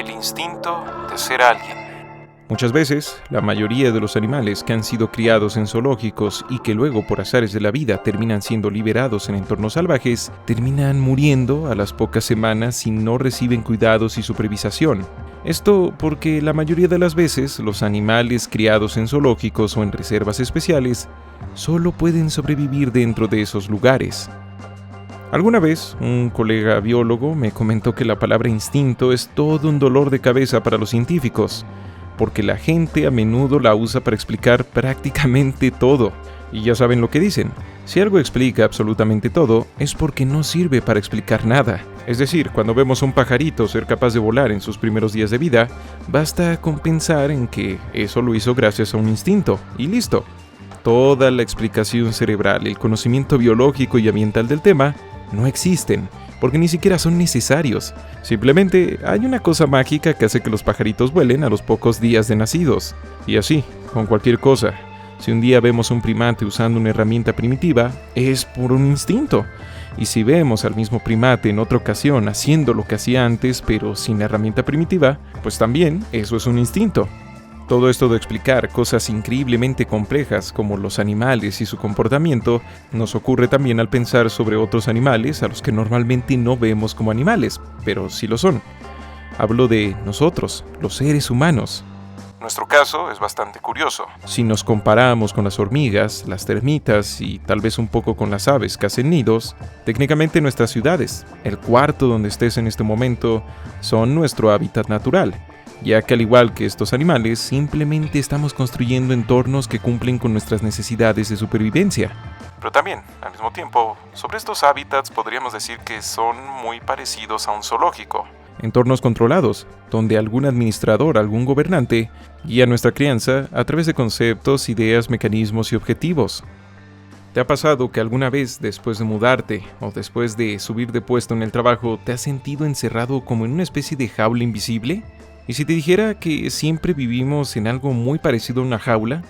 el instinto de ser alguien. Muchas veces, la mayoría de los animales que han sido criados en zoológicos y que luego por azares de la vida terminan siendo liberados en entornos salvajes, terminan muriendo a las pocas semanas si no reciben cuidados y supervisación. Esto porque la mayoría de las veces los animales criados en zoológicos o en reservas especiales solo pueden sobrevivir dentro de esos lugares. Alguna vez, un colega biólogo me comentó que la palabra instinto es todo un dolor de cabeza para los científicos, porque la gente a menudo la usa para explicar prácticamente todo. Y ya saben lo que dicen, si algo explica absolutamente todo, es porque no sirve para explicar nada. Es decir, cuando vemos a un pajarito ser capaz de volar en sus primeros días de vida, basta con pensar en que eso lo hizo gracias a un instinto, y listo. Toda la explicación cerebral, el conocimiento biológico y ambiental del tema, no existen, porque ni siquiera son necesarios. Simplemente hay una cosa mágica que hace que los pajaritos vuelen a los pocos días de nacidos. Y así, con cualquier cosa. Si un día vemos a un primate usando una herramienta primitiva, es por un instinto. Y si vemos al mismo primate en otra ocasión haciendo lo que hacía antes, pero sin la herramienta primitiva, pues también eso es un instinto. Todo esto de explicar cosas increíblemente complejas como los animales y su comportamiento nos ocurre también al pensar sobre otros animales a los que normalmente no vemos como animales, pero sí lo son. Hablo de nosotros, los seres humanos. Nuestro caso es bastante curioso. Si nos comparamos con las hormigas, las termitas y tal vez un poco con las aves que hacen nidos, técnicamente nuestras ciudades, el cuarto donde estés en este momento, son nuestro hábitat natural. Ya que al igual que estos animales, simplemente estamos construyendo entornos que cumplen con nuestras necesidades de supervivencia. Pero también, al mismo tiempo, sobre estos hábitats podríamos decir que son muy parecidos a un zoológico. Entornos controlados, donde algún administrador, algún gobernante, guía nuestra crianza a través de conceptos, ideas, mecanismos y objetivos. ¿Te ha pasado que alguna vez, después de mudarte o después de subir de puesto en el trabajo, te has sentido encerrado como en una especie de jaula invisible? Y si te dijera que siempre vivimos en algo muy parecido a una jaula,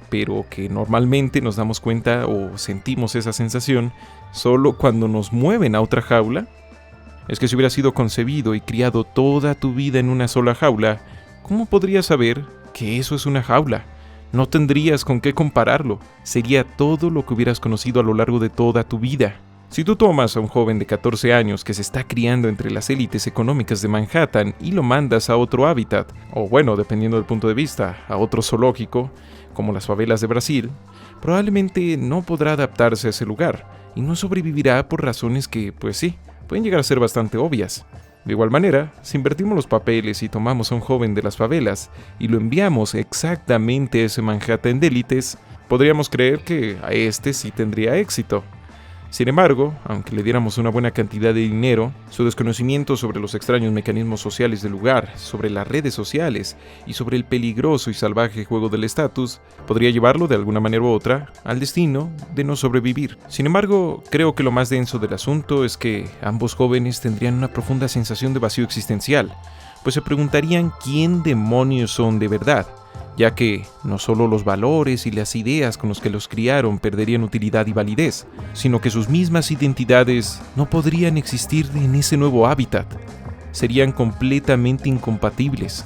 pero que normalmente nos damos cuenta o sentimos esa sensación solo cuando nos mueven a otra jaula, es que si hubieras sido concebido y criado toda tu vida en una sola jaula, ¿cómo podrías saber que eso es una jaula? No tendrías con qué compararlo, sería todo lo que hubieras conocido a lo largo de toda tu vida. Si tú tomas a un joven de 14 años que se está criando entre las élites económicas de Manhattan y lo mandas a otro hábitat, o bueno, dependiendo del punto de vista, a otro zoológico, como las favelas de Brasil, probablemente no podrá adaptarse a ese lugar y no sobrevivirá por razones que, pues sí, pueden llegar a ser bastante obvias. De igual manera, si invertimos los papeles y tomamos a un joven de las favelas y lo enviamos exactamente a ese Manhattan de élites, podríamos creer que a este sí tendría éxito. Sin embargo, aunque le diéramos una buena cantidad de dinero, su desconocimiento sobre los extraños mecanismos sociales del lugar, sobre las redes sociales y sobre el peligroso y salvaje juego del estatus, podría llevarlo de alguna manera u otra al destino de no sobrevivir. Sin embargo, creo que lo más denso del asunto es que ambos jóvenes tendrían una profunda sensación de vacío existencial, pues se preguntarían quién demonios son de verdad, ya que no solo los valores y las ideas con los que los criaron perderían utilidad y validez, sino que sus mismas identidades no podrían existir en ese nuevo hábitat. Serían completamente incompatibles.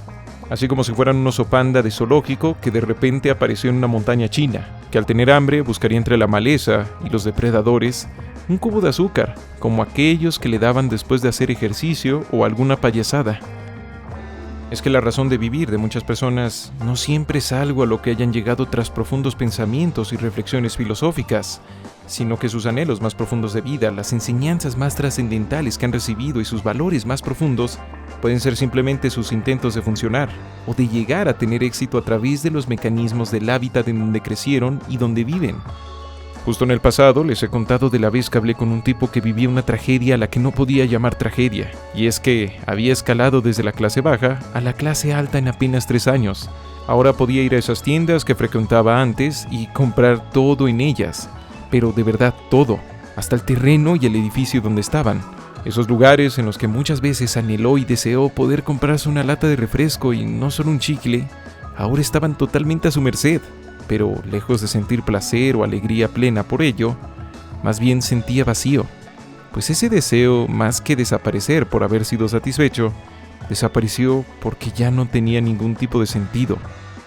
Así como si fueran un oso panda de zoológico que de repente apareció en una montaña china, que al tener hambre buscaría entre la maleza y los depredadores un cubo de azúcar, como aquellos que le daban después de hacer ejercicio o alguna payasada. Es que la razón de vivir de muchas personas no siempre es algo a lo que hayan llegado tras profundos pensamientos y reflexiones filosóficas, sino que sus anhelos más profundos de vida, las enseñanzas más trascendentales que han recibido y sus valores más profundos pueden ser simplemente sus intentos de funcionar o de llegar a tener éxito a través de los mecanismos del hábitat en donde crecieron y donde viven. Justo en el pasado les he contado de la vez que hablé con un tipo que vivía una tragedia a la que no podía llamar tragedia, y es que había escalado desde la clase baja a la clase alta en apenas 3 años. Ahora podía ir a esas tiendas que frecuentaba antes y comprar todo en ellas, pero de verdad todo, hasta el terreno y el edificio donde estaban. Esos lugares en los que muchas veces anheló y deseó poder comprarse una lata de refresco y no solo un chicle, ahora estaban totalmente a su merced. Pero lejos de sentir placer o alegría plena por ello, más bien sentía vacío, pues ese deseo, más que desaparecer por haber sido satisfecho, desapareció porque ya no tenía ningún tipo de sentido.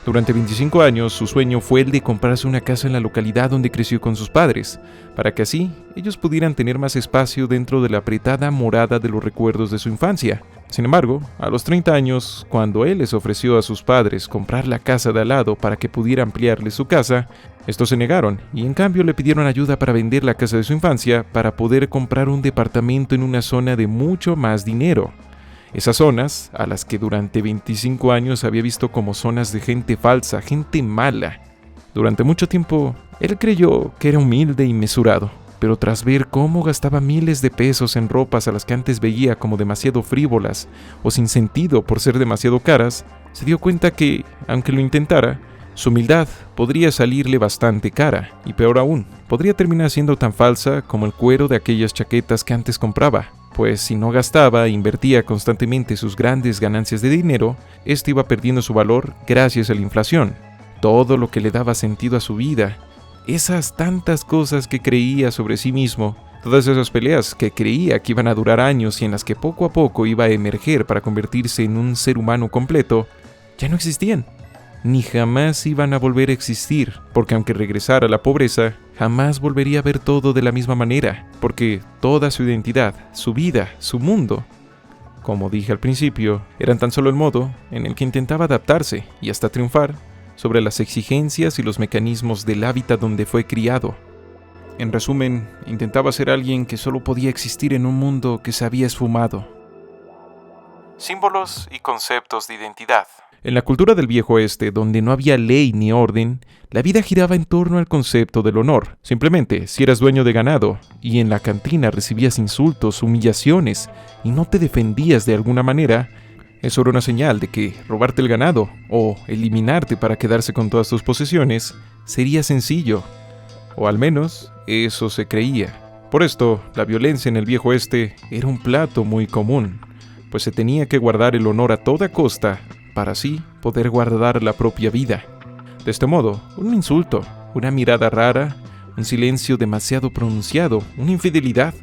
Durante 25 años, su sueño fue el de comprarse una casa en la localidad donde creció con sus padres, para que así ellos pudieran tener más espacio dentro de la apretada morada de los recuerdos de su infancia. Sin embargo, a los 30 años, cuando él les ofreció a sus padres comprar la casa de al lado para que pudiera ampliarle su casa, estos se negaron y en cambio le pidieron ayuda para vender la casa de su infancia para poder comprar un departamento en una zona de mucho más dinero. Esas zonas, a las que durante 25 años había visto como zonas de gente falsa, gente mala. Durante mucho tiempo, él creyó que era humilde y mesurado, pero tras ver cómo gastaba miles de pesos en ropas a las que antes veía como demasiado frívolas o sin sentido por ser demasiado caras, se dio cuenta que, aunque lo intentara, su humildad podría salirle bastante cara, y peor aún, podría terminar siendo tan falsa como el cuero de aquellas chaquetas que antes compraba. Pues si no gastaba e invertía constantemente sus grandes ganancias de dinero, este iba perdiendo su valor gracias a la inflación. Todo lo que le daba sentido a su vida, esas tantas cosas que creía sobre sí mismo, todas esas peleas que creía que iban a durar años y en las que poco a poco iba a emerger para convertirse en un ser humano completo, ya no existían. Ni jamás iban a volver a existir, porque aunque regresara a la pobreza, jamás volvería a ver todo de la misma manera, porque toda su identidad, su vida, su mundo, como dije al principio, eran tan solo el modo en el que intentaba adaptarse y hasta triunfar sobre las exigencias y los mecanismos del hábitat donde fue criado. En resumen, intentaba ser alguien que solo podía existir en un mundo que se había esfumado. Símbolos y conceptos de identidad. En la cultura del viejo oeste, donde no había ley ni orden, la vida giraba en torno al concepto del honor. Simplemente, si eras dueño de ganado y en la cantina recibías insultos, humillaciones y no te defendías de alguna manera, eso era una señal de que robarte el ganado o eliminarte para quedarse con todas tus posesiones sería sencillo. O al menos, eso se creía. Por esto, la violencia en el viejo oeste era un plato muy común, pues se tenía que guardar el honor a toda costa para así poder guardar la propia vida. De este modo, un insulto, una mirada rara, un silencio demasiado pronunciado, una infidelidad,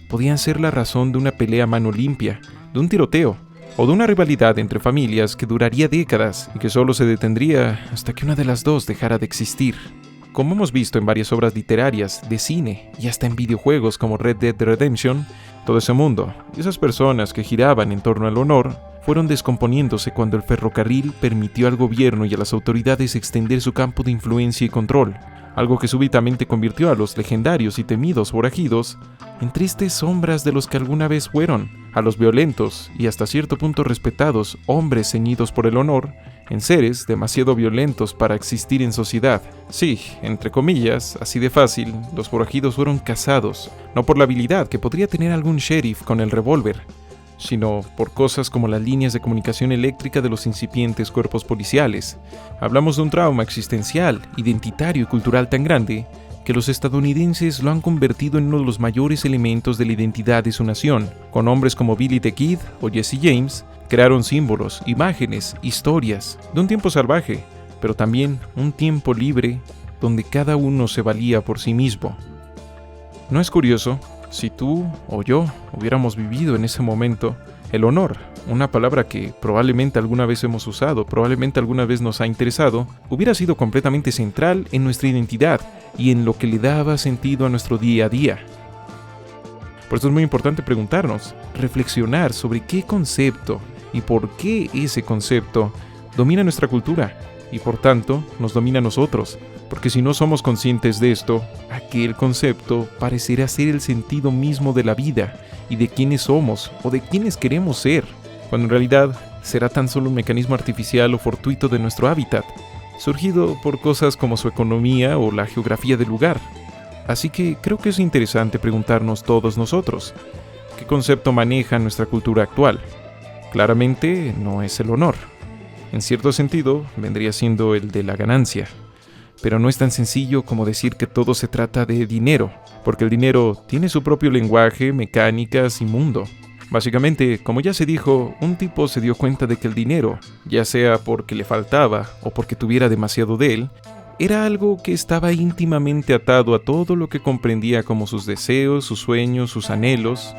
podían ser la razón de una pelea a mano limpia, de un tiroteo, o de una rivalidad entre familias que duraría décadas y que solo se detendría hasta que una de las dos dejara de existir. Como hemos visto en varias obras literarias, de cine y hasta en videojuegos como Red Dead Redemption, todo ese mundo y esas personas que giraban en torno al honor fueron descomponiéndose cuando el ferrocarril permitió al gobierno y a las autoridades extender su campo de influencia y control, algo que súbitamente convirtió a los legendarios y temidos forajidos en tristes sombras de los que alguna vez fueron, a los violentos y hasta cierto punto respetados hombres ceñidos por el honor, en seres demasiado violentos para existir en sociedad. Sí, entre comillas, así de fácil, los forajidos fueron cazados, no por la habilidad que podría tener algún sheriff con el revólver, sino por cosas como las líneas de comunicación eléctrica de los incipientes cuerpos policiales. Hablamos de un trauma existencial, identitario y cultural tan grande que los estadounidenses lo han convertido en uno de los mayores elementos de la identidad de su nación. Con hombres como Billy the Kid o Jesse James, crearon símbolos, imágenes, historias de un tiempo salvaje, pero también un tiempo libre donde cada uno se valía por sí mismo. ¿No es curioso? Si tú o yo hubiéramos vivido en ese momento, el honor, una palabra que probablemente alguna vez hemos usado, probablemente alguna vez nos ha interesado, hubiera sido completamente central en nuestra identidad y en lo que le daba sentido a nuestro día a día. Por eso es muy importante preguntarnos, reflexionar sobre qué concepto y por qué ese concepto domina nuestra cultura y por tanto nos domina a nosotros. Porque si no somos conscientes de esto, aquel concepto parecerá ser el sentido mismo de la vida y de quiénes somos o de quiénes queremos ser, cuando en realidad será tan solo un mecanismo artificial o fortuito de nuestro hábitat, surgido por cosas como su economía o la geografía del lugar. Así que creo que es interesante preguntarnos todos nosotros, ¿qué concepto maneja nuestra cultura actual? Claramente no es el honor. En cierto sentido, vendría siendo el de la ganancia. Pero no es tan sencillo como decir que todo se trata de dinero, porque el dinero tiene su propio lenguaje, mecánicas y mundo. Básicamente, como ya se dijo, un tipo se dio cuenta de que el dinero, ya sea porque le faltaba o porque tuviera demasiado de él, era algo que estaba íntimamente atado a todo lo que comprendía como sus deseos, sus sueños, sus anhelos,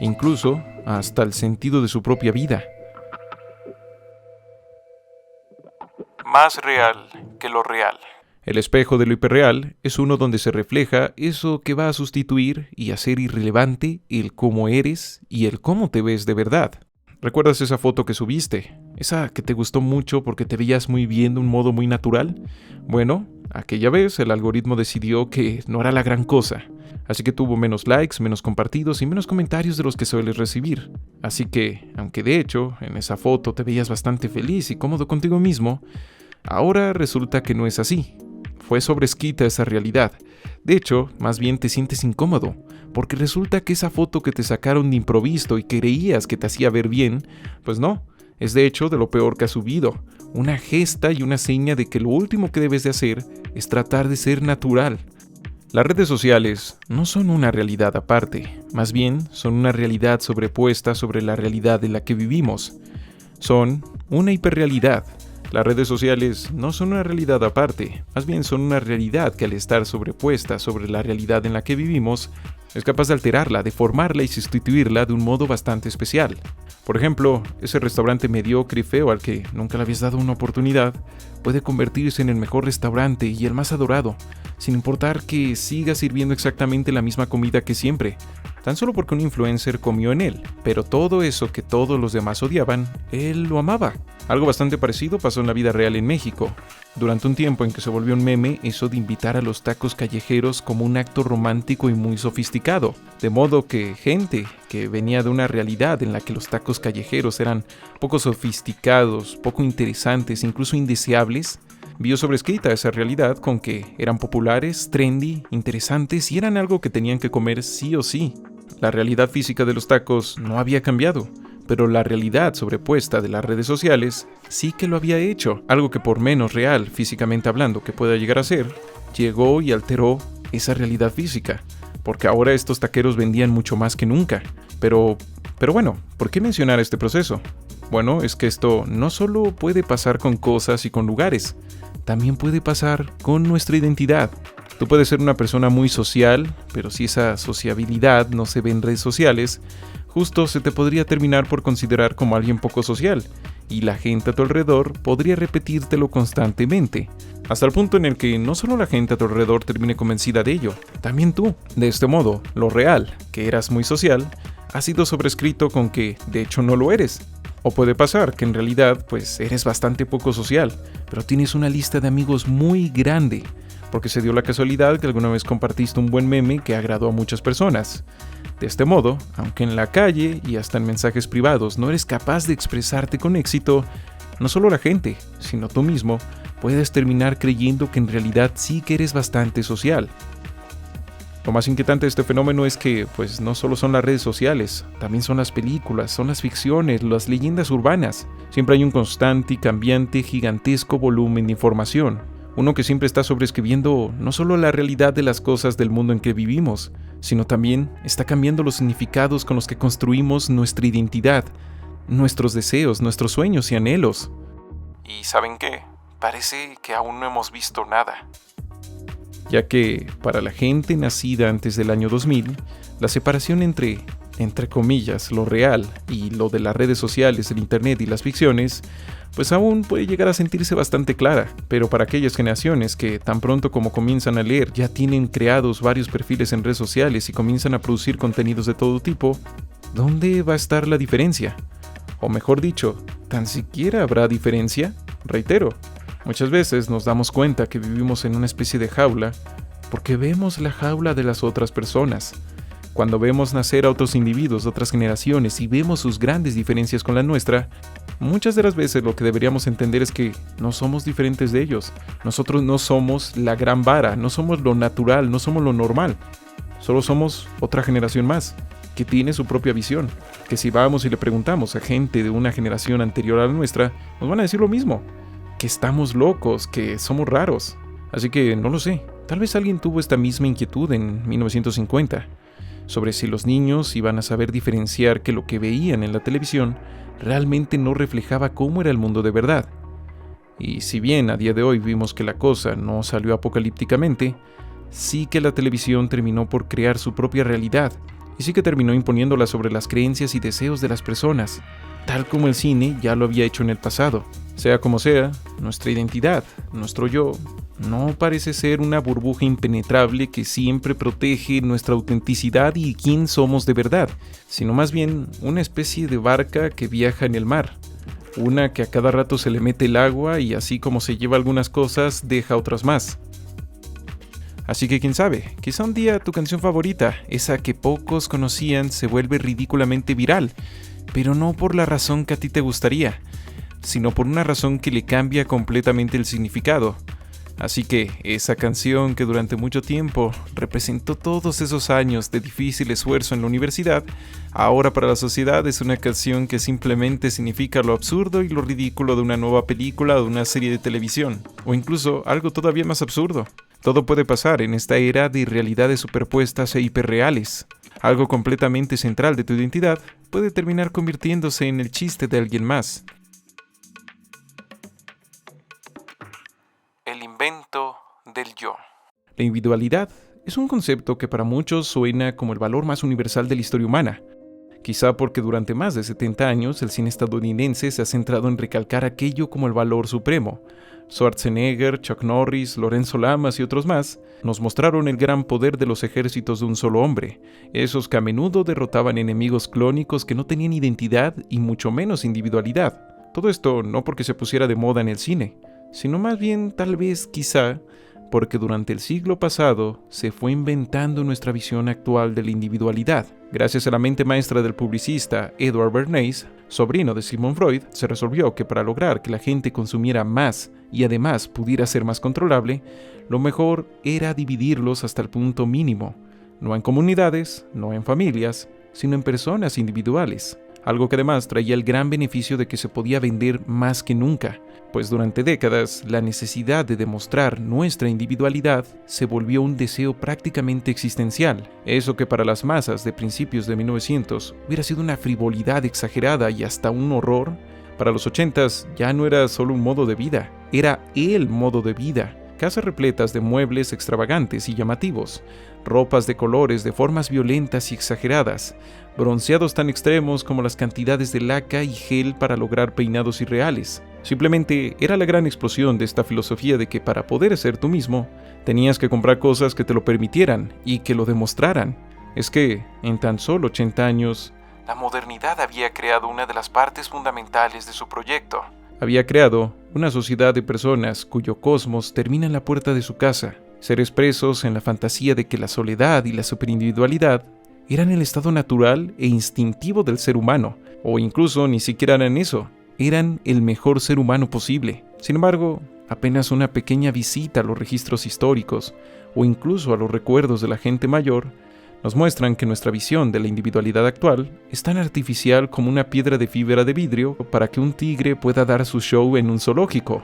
incluso hasta el sentido de su propia vida. más real que lo real. El espejo de lo hiperreal es uno donde se refleja eso que va a sustituir y hacer irrelevante el cómo eres y el cómo te ves de verdad. ¿Recuerdas esa foto que subiste? Esa que te gustó mucho porque te veías muy bien de un modo muy natural. Bueno, aquella vez el algoritmo decidió que no era la gran cosa. Así que tuvo menos likes, menos compartidos y menos comentarios de los que sueles recibir. Así que, aunque de hecho en esa foto te veías bastante feliz y cómodo contigo mismo, ahora resulta que no es así. Fue sobrescrita esa realidad. De hecho, más bien te sientes incómodo, porque resulta que esa foto que te sacaron de improviso y creías que te hacía ver bien, pues no, es de hecho de lo peor que has subido. Una gesta y una seña de que lo último que debes de hacer es tratar de ser natural. Las redes sociales no son una realidad aparte, más bien son una realidad sobrepuesta sobre la realidad en la que vivimos. Son una hiperrealidad. Las redes sociales no son una realidad aparte, más bien son una realidad que al estar sobrepuesta sobre la realidad en la que vivimos, es capaz de alterarla, deformarla y sustituirla de un modo bastante especial. Por ejemplo, ese restaurante mediocre y feo al que nunca le habías dado una oportunidad, puede convertirse en el mejor restaurante y el más adorado, sin importar que siga sirviendo exactamente la misma comida que siempre, tan solo porque un influencer comió en él, pero todo eso que todos los demás odiaban, él lo amaba. Algo bastante parecido pasó en la vida real en México. Durante un tiempo en que se volvió un meme eso de invitar a los tacos callejeros como un acto romántico y muy sofisticado, de modo que gente que venía de una realidad en la que los tacos callejeros eran poco sofisticados, poco interesantes, incluso indeseables, vio sobrescrita esa realidad con que eran populares, trendy, interesantes y eran algo que tenían que comer sí o sí. La realidad física de los tacos no había cambiado, pero la realidad sobrepuesta de las redes sociales sí que lo había hecho. Algo que por menos real, físicamente hablando, que pueda llegar a ser, llegó y alteró esa realidad física, porque ahora estos taqueros vendían mucho más que nunca. Pero bueno, ¿por qué mencionar este proceso? Bueno, es que esto no solo puede pasar con cosas y con lugares, también puede pasar con nuestra identidad. Tú puedes ser una persona muy social, pero si esa sociabilidad no se ve en redes sociales, justo se te podría terminar por considerar como alguien poco social, y la gente a tu alrededor podría repetírtelo constantemente, hasta el punto en el que no solo la gente a tu alrededor termine convencida de ello, también tú. De este modo, lo real, que eras muy social, ha sido sobrescrito con que de hecho no lo eres. O puede pasar que en realidad pues eres bastante poco social, pero tienes una lista de amigos muy grande, porque se dio la casualidad que alguna vez compartiste un buen meme que agradó a muchas personas. De este modo, aunque en la calle y hasta en mensajes privados no eres capaz de expresarte con éxito, no solo la gente, sino tú mismo, puedes terminar creyendo que en realidad sí que eres bastante social. Lo más inquietante de este fenómeno es que, pues, no solo son las redes sociales, también son las películas, son las ficciones, las leyendas urbanas. Siempre hay un constante y cambiante gigantesco volumen de información. Uno que siempre está sobreescribiendo no solo la realidad de las cosas del mundo en que vivimos, sino también está cambiando los significados con los que construimos nuestra identidad, nuestros deseos, nuestros sueños y anhelos. ¿Y saben qué? Parece que aún no hemos visto nada. Ya que, para la gente nacida antes del año 2000, la separación entre comillas, lo real y lo de las redes sociales, el internet y las ficciones, pues aún puede llegar a sentirse bastante clara, pero para aquellas generaciones que tan pronto como comienzan a leer ya tienen creados varios perfiles en redes sociales y comienzan a producir contenidos de todo tipo, ¿dónde va a estar la diferencia? O mejor dicho, ¿tan siquiera habrá diferencia? Reitero, muchas veces nos damos cuenta que vivimos en una especie de jaula porque vemos la jaula de las otras personas. Cuando vemos nacer a otros individuos de otras generaciones y vemos sus grandes diferencias con la nuestra, muchas de las veces lo que deberíamos entender es que no somos diferentes de ellos. Nosotros no somos la gran vara, no somos lo natural, no somos lo normal. Solo somos otra generación más, que tiene su propia visión. Que si vamos y le preguntamos a gente de una generación anterior a la nuestra, nos van a decir lo mismo. Que estamos locos, que somos raros. Así que no lo sé, tal vez alguien tuvo esta misma inquietud en 1950. Sobre si los niños iban a saber diferenciar que lo que veían en la televisión realmente no reflejaba cómo era el mundo de verdad. Y si bien a día de hoy vimos que la cosa no salió apocalípticamente, sí que la televisión terminó por crear su propia realidad, y sí que terminó imponiéndola sobre las creencias y deseos de las personas, tal como el cine ya lo había hecho en el pasado. Sea como sea, nuestra identidad, nuestro yo, no parece ser una burbuja impenetrable que siempre protege nuestra autenticidad y quién somos de verdad, sino más bien una especie de barca que viaja en el mar. Una que a cada rato se le mete el agua y así como se lleva algunas cosas, deja otras más. Así que quién sabe, quizá un día tu canción favorita, esa que pocos conocían, se vuelve ridículamente viral, pero no por la razón que a ti te gustaría, sino por una razón que le cambia completamente el significado. Así que esa canción que durante mucho tiempo representó todos esos años de difícil esfuerzo en la universidad, ahora para la sociedad es una canción que simplemente significa lo absurdo y lo ridículo de una nueva película o de una serie de televisión, o incluso algo todavía más absurdo. Todo puede pasar en esta era de realidades superpuestas e hiperreales. Algo completamente central de tu identidad puede terminar convirtiéndose en el chiste de alguien más. El invento del yo. La individualidad es un concepto que para muchos suena como el valor más universal de la historia humana. Quizá porque durante más de 70 años el cine estadounidense se ha centrado en recalcar aquello como el valor supremo. Schwarzenegger, Chuck Norris, Lorenzo Lamas y otros más nos mostraron el gran poder de los ejércitos de un solo hombre, esos que a menudo derrotaban enemigos clónicos que no tenían identidad y mucho menos individualidad. Todo esto no porque se pusiera de moda en el cine, sino más bien tal vez quizá porque durante el siglo pasado se fue inventando nuestra visión actual de la individualidad. Gracias a la mente maestra del publicista Edward Bernays, sobrino de Sigmund Freud, se resolvió que para lograr que la gente consumiera más y además pudiera ser más controlable, lo mejor era dividirlos hasta el punto mínimo, no en comunidades, no en familias, sino en personas individuales. Algo que además traía el gran beneficio de que se podía vender más que nunca, pues durante décadas la necesidad de demostrar nuestra individualidad se volvió un deseo prácticamente existencial. Eso que para las masas de principios de 1900 hubiera sido una frivolidad exagerada y hasta un horror, para los 80s ya no era solo un modo de vida, era el modo de vida. Casas repletas de muebles extravagantes y llamativos, ropas de colores de formas violentas y exageradas, bronceados tan extremos como las cantidades de laca y gel para lograr peinados irreales. Simplemente era la gran explosión de esta filosofía de que para poder ser tú mismo, tenías que comprar cosas que te lo permitieran y que lo demostraran. Es que, en tan solo 80 años, La modernidad había creado una de las partes fundamentales de su proyecto. había creado una sociedad de personas cuyo cosmos termina en la puerta de su casa, seres presos en la fantasía de que la soledad y la superindividualidad eran el estado natural e instintivo del ser humano, o incluso ni siquiera eran eso, eran el mejor ser humano posible. Sin embargo, apenas una pequeña visita a los registros históricos, o incluso a los recuerdos de la gente mayor, nos muestran que nuestra visión de la individualidad actual es tan artificial como una piedra de fibra de vidrio para que un tigre pueda dar su show en un zoológico.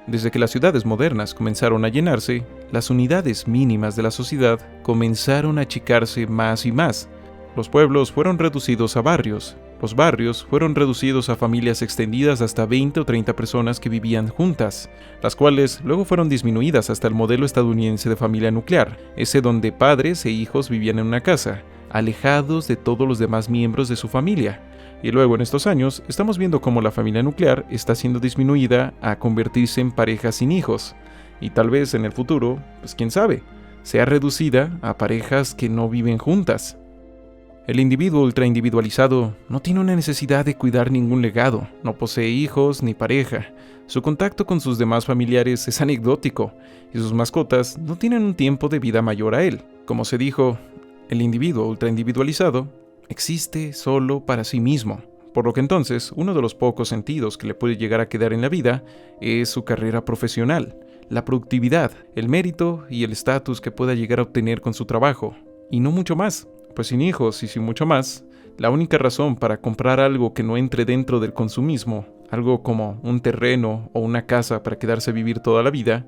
Desde que las ciudades modernas comenzaron a llenarse, las unidades mínimas de la sociedad comenzaron a achicarse más y más. Los pueblos fueron reducidos a barrios. Los barrios fueron reducidos a familias extendidas hasta 20 o 30 personas que vivían juntas, las cuales luego fueron disminuidas hasta el modelo estadounidense de familia nuclear, ese donde padres e hijos vivían en una casa, alejados de todos los demás miembros de su familia. Y luego en estos años estamos viendo cómo la familia nuclear está siendo disminuida a convertirse en parejas sin hijos, y tal vez en el futuro, pues quién sabe, sea reducida a parejas que no viven juntas. El individuo ultraindividualizado no tiene una necesidad de cuidar ningún legado, no posee hijos ni pareja. Su contacto con sus demás familiares es anecdótico y sus mascotas no tienen un tiempo de vida mayor a él. Como se dijo, el individuo ultraindividualizado existe solo para sí mismo, por lo que entonces uno de los pocos sentidos que le puede llegar a quedar en la vida es su carrera profesional, la productividad, el mérito y el estatus que pueda llegar a obtener con su trabajo, y no mucho más. Pues sin hijos y sin mucho más, la única razón para comprar algo que no entre dentro del consumismo, algo como un terreno o una casa para quedarse a vivir toda la vida,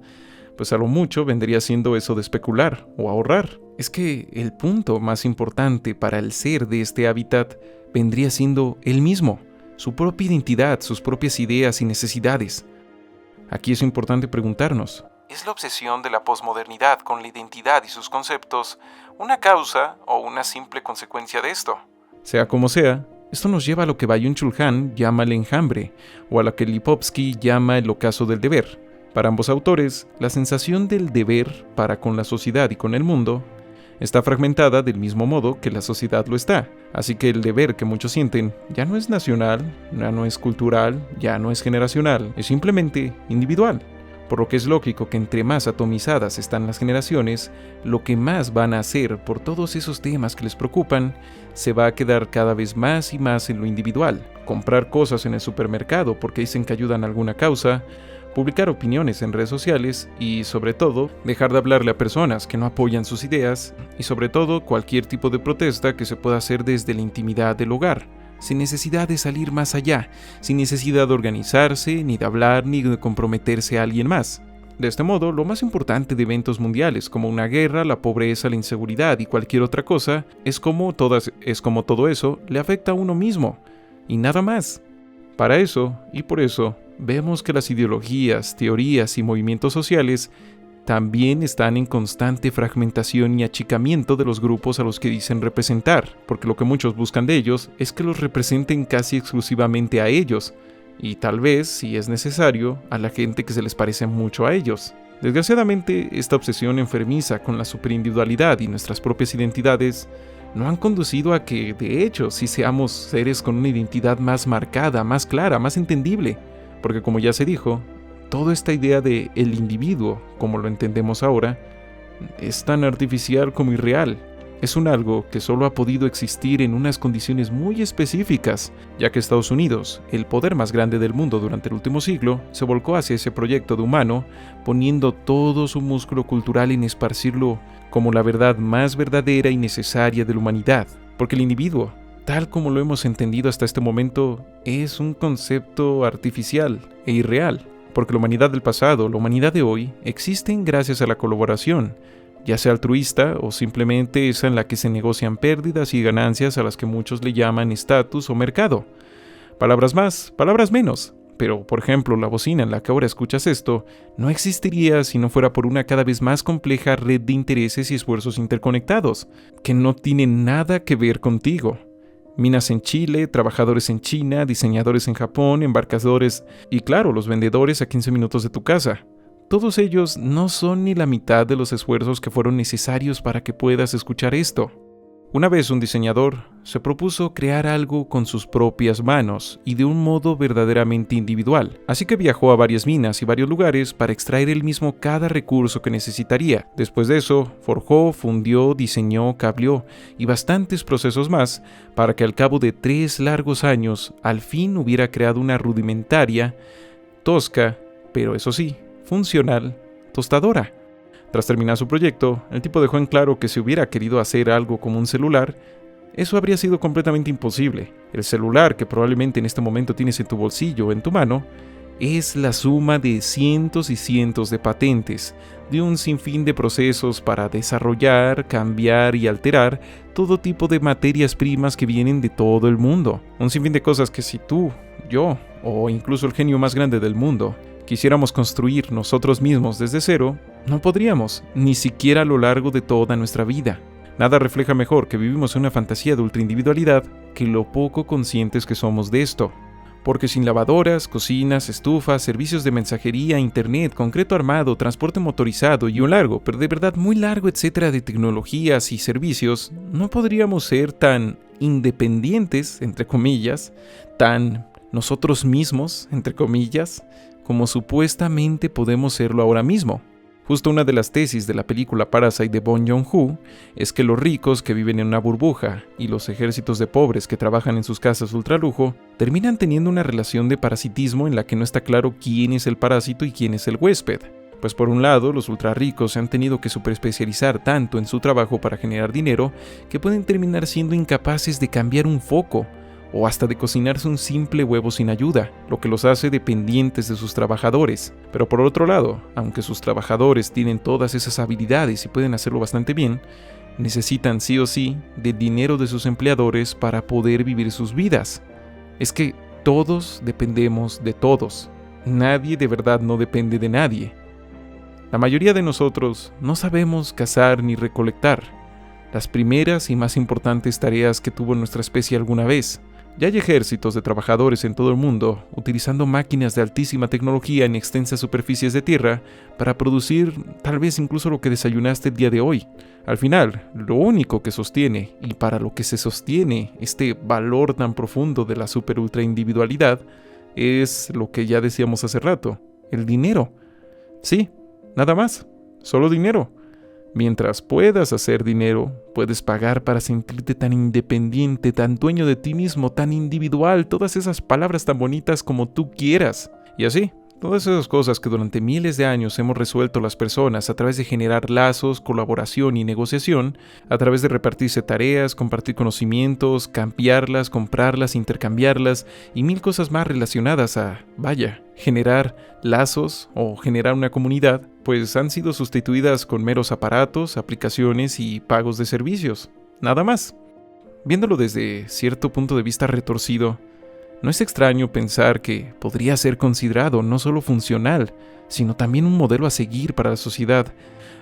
pues a lo mucho vendría siendo eso de especular o ahorrar. Es que el punto más importante para el ser de este hábitat vendría siendo él mismo, su propia identidad, sus propias ideas y necesidades. Aquí es importante preguntarnos, ¿es la obsesión de la posmodernidad con la identidad y sus conceptos una causa o una simple consecuencia de esto? sea como sea, Esto nos lleva a lo que Byung-Chul Han llama el enjambre, o a lo que Lipovsky llama el ocaso del deber. Para ambos autores, la sensación del deber para con la sociedad y con el mundo está fragmentada del mismo modo que la sociedad lo está. Así que el deber que muchos sienten ya no es nacional, ya no es cultural, ya no es generacional, es simplemente individual. Por lo que es lógico que entre más atomizadas están las generaciones, lo que más van a hacer por todos esos temas que les preocupan se va a quedar cada vez más y más en lo individual. Comprar cosas en el supermercado porque dicen que ayudan a alguna causa, publicar opiniones en redes sociales y, sobre todo, dejar de hablarle a personas que no apoyan sus ideas y, sobre todo, cualquier tipo de protesta que se pueda hacer desde la intimidad del hogar, sin necesidad de salir más allá, sin necesidad de organizarse, ni de hablar, ni de comprometerse a alguien más. De este modo, lo más importante de eventos mundiales como una guerra, la pobreza, la inseguridad y cualquier otra cosa es como todo eso le afecta a uno mismo, y nada más. Para eso, y por eso, vemos que las ideologías, teorías y movimientos sociales también están en constante fragmentación y achicamiento de los grupos a los que dicen representar, porque lo que muchos buscan de ellos es que los representen casi exclusivamente a ellos, y tal vez, si es necesario, a la gente que se les parece mucho a ellos. Desgraciadamente, esta obsesión enfermiza con la superindividualidad y nuestras propias identidades no han conducido a que, de hecho, sí seamos seres con una identidad más marcada, más clara, más entendible, porque como ya se dijo, toda esta idea de el individuo, como lo entendemos ahora, es tan artificial como irreal. Es un algo que solo ha podido existir en unas condiciones muy específicas, ya que Estados Unidos, el poder más grande del mundo durante el último siglo, se volcó hacia ese proyecto de humano, poniendo todo su músculo cultural en esparcirlo como la verdad más verdadera y necesaria de la humanidad, porque el individuo, tal como lo hemos entendido hasta este momento, es un concepto artificial e irreal, porque la humanidad del pasado, la humanidad de hoy, existen gracias a la colaboración, ya sea altruista o simplemente esa en la que se negocian pérdidas y ganancias a las que muchos le llaman estatus o mercado. Palabras más, palabras menos. Pero, por ejemplo, la bocina en la que ahora escuchas esto no existiría si no fuera por una cada vez más compleja red de intereses y esfuerzos interconectados, que no tienen nada que ver contigo. Minas en Chile, trabajadores en China, diseñadores en Japón, embarcadores y, claro, los vendedores a 15 minutos de tu casa. Todos ellos no son ni la mitad de los esfuerzos que fueron necesarios para que puedas escuchar esto. Una vez un diseñador se propuso crear algo con sus propias manos y de un modo verdaderamente individual, así que viajó a varias minas y varios lugares para extraer él mismo cada recurso que necesitaría. Después de eso, forjó, fundió, diseñó, cableó y bastantes procesos más para que al cabo de 3 largos años al fin hubiera creado una rudimentaria, tosca, pero eso sí, funcional, tostadora. Tras terminar su proyecto, el tipo dejó en claro que si hubiera querido hacer algo como un celular, eso habría sido completamente imposible. El celular que probablemente en este momento tienes en tu bolsillo o en tu mano, es la suma de cientos y cientos de patentes, de un sinfín de procesos para desarrollar, cambiar y alterar todo tipo de materias primas que vienen de todo el mundo. Un sinfín de cosas que si tú, yo o incluso el genio más grande del mundo quisiéramos construir nosotros mismos desde cero, no podríamos, ni siquiera a lo largo de toda nuestra vida. Nada refleja mejor que vivimos en una fantasía de ultraindividualidad que lo poco conscientes que somos de esto. Porque sin lavadoras, cocinas, estufas, servicios de mensajería, internet, concreto armado, transporte motorizado y un largo, pero de verdad muy largo, etcétera, de tecnologías y servicios, no podríamos ser tan independientes, entre comillas, tan nosotros mismos, entre comillas, como supuestamente podemos serlo ahora mismo. Justo una de las tesis de la película Parasite de Bong Joon-ho es que los ricos que viven en una burbuja y los ejércitos de pobres que trabajan en sus casas ultralujo terminan teniendo una relación de parasitismo en la que no está claro quién es el parásito y quién es el huésped. Pues por un lado, los ultrarricos se han tenido que superespecializar tanto en su trabajo para generar dinero que pueden terminar siendo incapaces de cambiar un foco o hasta de cocinarse un simple huevo sin ayuda, lo que los hace dependientes de sus trabajadores. Pero por otro lado, aunque sus trabajadores tienen todas esas habilidades y pueden hacerlo bastante bien, necesitan sí o sí del dinero de sus empleadores para poder vivir sus vidas. Es que todos dependemos de todos. Nadie de verdad no depende de nadie. La mayoría de nosotros no sabemos cazar ni recolectar, las primeras y más importantes tareas que tuvo nuestra especie alguna vez. Ya hay ejércitos de trabajadores en todo el mundo utilizando máquinas de altísima tecnología en extensas superficies de tierra para producir tal vez incluso lo que desayunaste el día de hoy. Al final, lo único que sostiene y para lo que se sostiene este valor tan profundo de la super ultra individualidad es lo que ya decíamos hace rato, el dinero. Sí, nada más, solo dinero. Mientras puedas hacer dinero, puedes pagar para sentirte tan independiente, tan dueño de ti mismo, tan individual, todas esas palabras tan bonitas como tú quieras. Y así, todas esas cosas que durante miles de años hemos resuelto las personas a través de generar lazos, colaboración y negociación, a través de repartirse tareas, compartir conocimientos, cambiarlas, comprarlas, intercambiarlas y mil cosas más relacionadas a, generar lazos o generar una comunidad, pues han sido sustituidas con meros aparatos, aplicaciones y pagos de servicios. Nada más. Viéndolo desde cierto punto de vista retorcido, no es extraño pensar que podría ser considerado no solo funcional, sino también un modelo a seguir para la sociedad.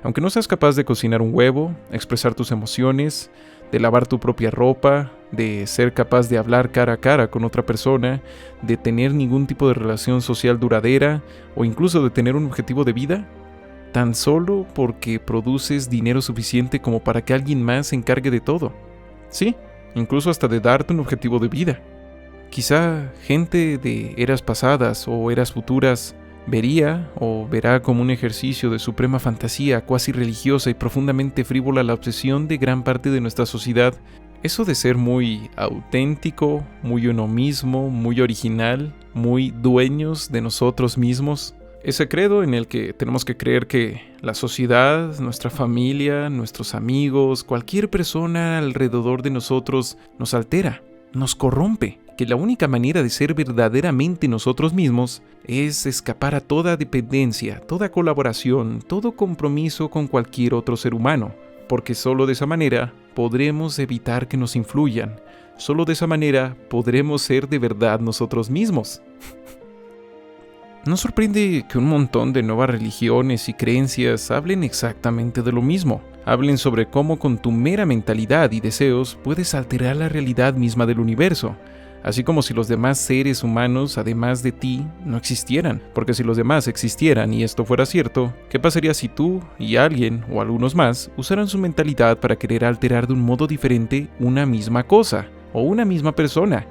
Aunque no seas capaz de cocinar un huevo, expresar tus emociones, de lavar tu propia ropa, de ser capaz de hablar cara a cara con otra persona, de tener ningún tipo de relación social duradera o incluso de tener un objetivo de vida, tan solo porque produces dinero suficiente como para que alguien más se encargue de todo. Sí, incluso hasta de darte un objetivo de vida. Quizá gente de eras pasadas o eras futuras vería o verá como un ejercicio de suprema fantasía, cuasi religiosa y profundamente frívola la obsesión de gran parte de nuestra sociedad. Eso de ser muy auténtico, muy uno mismo, muy original, muy dueños de nosotros mismos. Ese credo en el que tenemos que creer que la sociedad, nuestra familia, nuestros amigos, cualquier persona alrededor de nosotros nos altera, nos corrompe. Que la única manera de ser verdaderamente nosotros mismos es escapar a toda dependencia, toda colaboración, todo compromiso con cualquier otro ser humano, porque solo de esa manera podremos evitar que nos influyan, solo de esa manera podremos ser de verdad nosotros mismos. No sorprende que un montón de nuevas religiones y creencias hablen exactamente de lo mismo. Hablen sobre cómo con tu mera mentalidad y deseos puedes alterar la realidad misma del universo. Así como si los demás seres humanos, además de ti, no existieran. Porque si los demás existieran y esto fuera cierto, ¿qué pasaría si tú y alguien, o algunos más, usaran su mentalidad para querer alterar de un modo diferente una misma cosa, o una misma persona?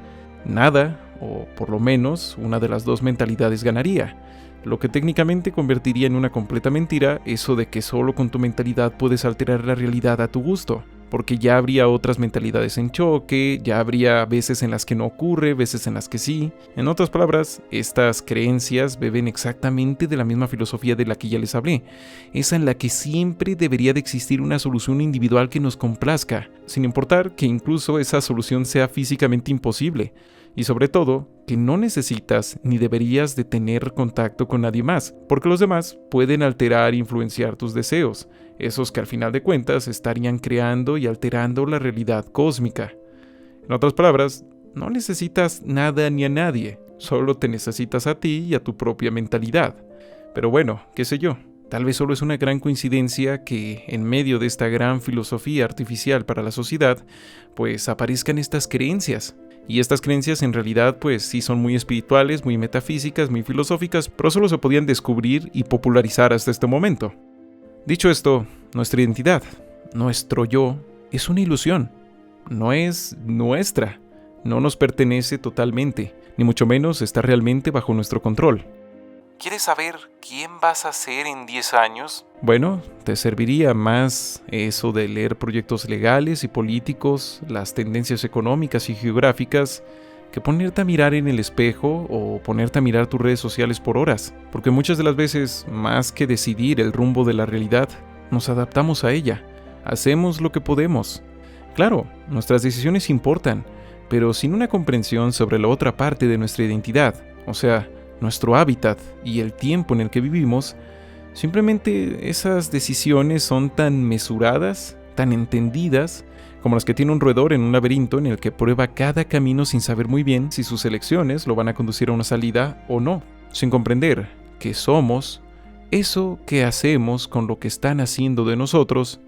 Nada, o por lo menos una de las dos mentalidades ganaría. Lo que técnicamente convertiría en una completa mentira eso de que solo con tu mentalidad puedes alterar la realidad a tu gusto. Porque ya habría otras mentalidades en choque, ya habría veces en las que no ocurre, veces en las que sí. En otras palabras, estas creencias beben exactamente de la misma filosofía de la que ya les hablé, esa en la que siempre debería de existir una solución individual que nos complazca, sin importar que incluso esa solución sea físicamente imposible. Y sobre todo, que no necesitas ni deberías de tener contacto con nadie más, porque los demás pueden alterar e influenciar tus deseos, esos que al final de cuentas estarían creando y alterando la realidad cósmica. En otras palabras, no necesitas nada ni a nadie, solo te necesitas a ti y a tu propia mentalidad. Pero bueno, qué sé yo, tal vez solo es una gran coincidencia que en medio de esta gran filosofía artificial para la sociedad, pues aparezcan estas creencias. Y estas creencias en realidad pues sí son muy espirituales, muy metafísicas, muy filosóficas, pero solo se podían descubrir y popularizar hasta este momento. Dicho esto, nuestra identidad, nuestro yo, es una ilusión. No es nuestra, no nos pertenece totalmente, ni mucho menos está realmente bajo nuestro control. ¿Quieres saber quién vas a ser en 10 años? Bueno, te serviría más eso de leer proyectos legales y políticos, las tendencias económicas y geográficas, que ponerte a mirar en el espejo o ponerte a mirar tus redes sociales por horas. Porque muchas de las veces, más que decidir el rumbo de la realidad, nos adaptamos a ella. Hacemos lo que podemos. Claro, nuestras decisiones importan, pero sin una comprensión sobre la otra parte de nuestra identidad, o sea, nuestro hábitat y el tiempo en el que vivimos, simplemente esas decisiones son tan mesuradas, tan entendidas, como las que tiene un roedor en un laberinto en el que prueba cada camino sin saber muy bien si sus elecciones lo van a conducir a una salida o no, sin comprender que somos eso que hacemos con lo que están haciendo de nosotros.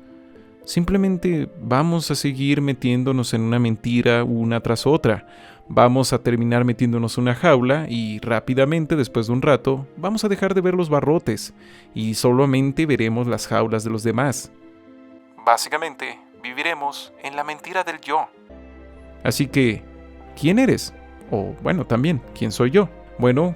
Simplemente vamos a seguir metiéndonos en una mentira una tras otra, vamos a terminar metiéndonos en una jaula y rápidamente, después de un rato, vamos a dejar de ver los barrotes y solamente veremos las jaulas de los demás. Básicamente, viviremos en la mentira del yo. Así que, ¿quién eres? O, bueno, también, ¿quién soy yo? Bueno,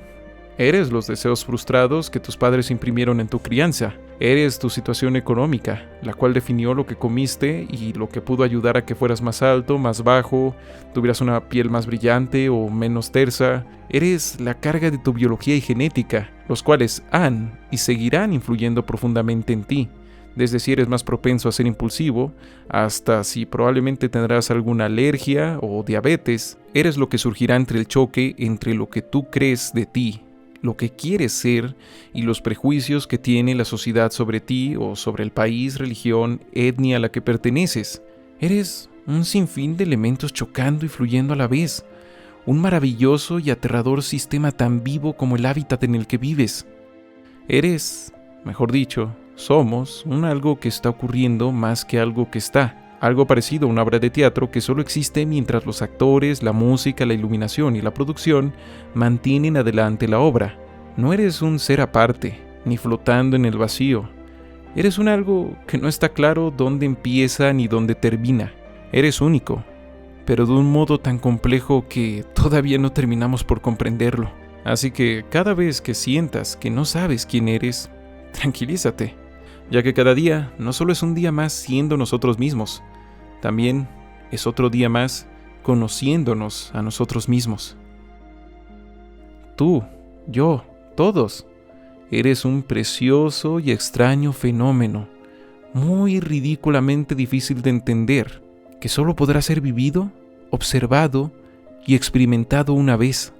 eres los deseos frustrados que tus padres imprimieron en tu crianza. Eres tu situación económica, la cual definió lo que comiste y lo que pudo ayudar a que fueras más alto, más bajo, tuvieras una piel más brillante o menos tersa. Eres la carga de tu biología y genética, los cuales han y seguirán influyendo profundamente en ti. Desde si eres más propenso a ser impulsivo, hasta si probablemente tendrás alguna alergia o diabetes. Eres lo que surgirá entre el choque entre lo que tú crees de ti, lo que quieres ser y los prejuicios que tiene la sociedad sobre ti o sobre el país, religión, etnia a la que perteneces. Eres un sinfín de elementos chocando y fluyendo a la vez, un maravilloso y aterrador sistema tan vivo como el hábitat en el que vives. Eres, mejor dicho, somos un algo que está ocurriendo más que algo que está. Algo parecido a una obra de teatro que solo existe mientras los actores, la música, la iluminación y la producción mantienen adelante la obra. No eres un ser aparte, ni flotando en el vacío. Eres un algo que no está claro dónde empieza ni dónde termina. Eres único, pero de un modo tan complejo que todavía no terminamos por comprenderlo. Así que cada vez que sientas que no sabes quién eres, tranquilízate, ya que cada día no solo es un día más siendo nosotros mismos, también es otro día más conociéndonos a nosotros mismos. Tú, yo, todos, eres un precioso y extraño fenómeno, muy ridículamente difícil de entender, que solo podrá ser vivido, observado y experimentado una vez.